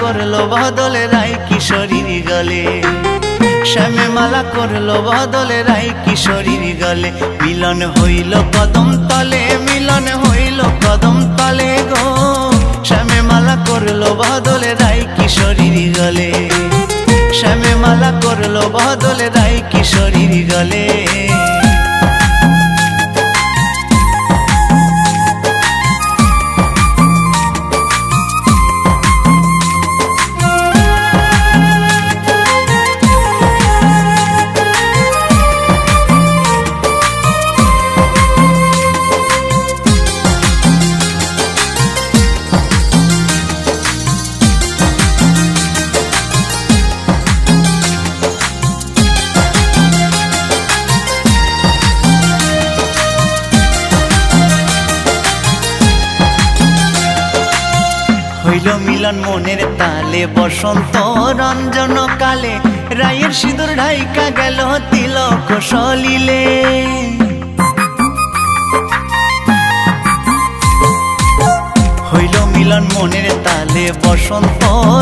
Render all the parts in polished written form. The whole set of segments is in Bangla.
করলো বদলে রায় কিশোরীর গলে, শ্যামে মালা করলো বদলে রায় কিশোরীর গলে। মিলন হইল কদম তলে, মিলন হইল কদম তলে গো, শ্যামে মালা করলো বদলে রায় কিশোরীর গলে, শ্যামে মালা করলো বদলে রায় কিশোরীর গলে। হইল মিলন মনের তালে বসন্ত রঞ্জন কালে, রায়ের সিঁদুর ঢাইকা গেল তিলক সলিলে। হইল মিলন মনের তালে বসন্ত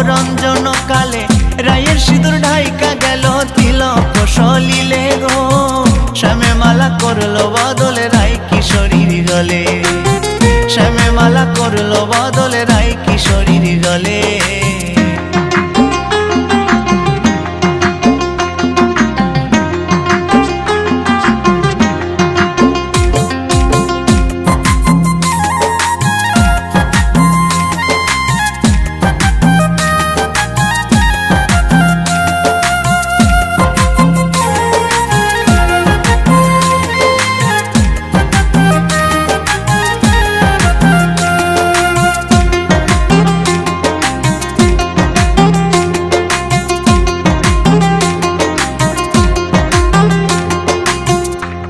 রঞ্জন কালে, রায়ের সিঁদুর ঢাইকা গেল তিলক সলিলে গো, শ্যামে মালা করলো বদলে রায় কিশোরীর গলে, শ্যামে মালা করলো বদলে রায় কিশোরীর গলে।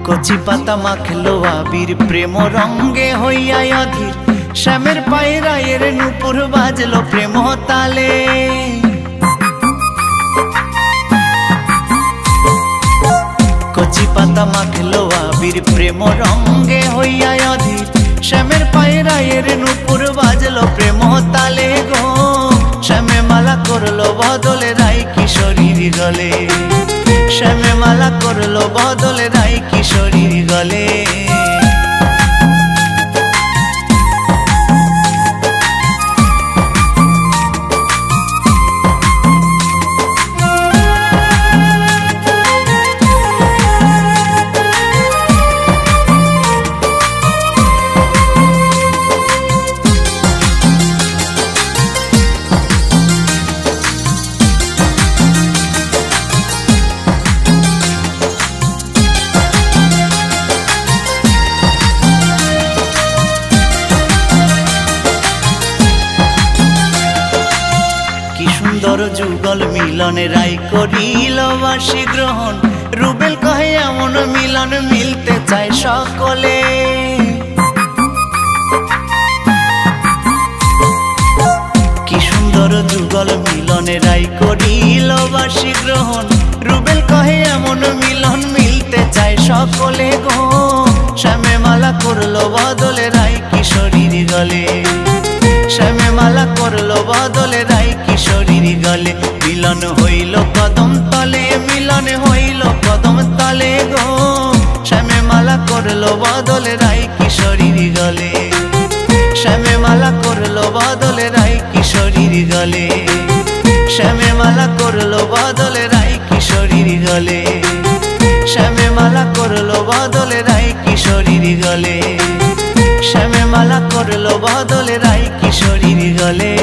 কচি পাতা মাখলো আবির প্রেম রঙ্গে হইয়া অধীর, শ্যামের পায়ে রায়ের নূপুর বাজলো প্রেম তালে। কচি পাতা মাখলো আবির প্রেম রঙ্গে হইয়া অধীর, শ্যামের পায়ে রায়ের নূপুর বাজলো প্রেম তালে গো, শ্যামে মালা করলো বদলে রায় কিশোরীর গলে, শ্যামে মালা করলো বদলে রায় কিশোরীর গলে। সুন্দর যুগল মিলনে রায় করিল বাসি গ্রহণ, রুবেল কহে এমন মিলন মিলতে চায় সকলে। কি সুন্দর যুগল মিলনে রায় করিল বাসি গ্রহণ, রুবেল কহে এমন মিলন মিলতে চায় সকলে গো, শ্যামে মালা করলো বদলে রায় কিশোরীর গলে, শ্যামে মালা করলো বদলে রায় কিশোরীর গলে। মিলন হইল কদম তলে, মিলন হইল কদম তলে গো, শ্যামে মালা করলো বদলে রায় কিশোরীর গলে, শ্যামে মালা করলো বদলে রায় কিশোরীর গলে, শ্যামে মালা করলো বদলে রায় কিশোরীর গলে, শ্যামে মালা করলো বদলে রায় কিশোরীর গলে, শ্যামে মালা করলো বদলে রায় কিশোরীর গলে।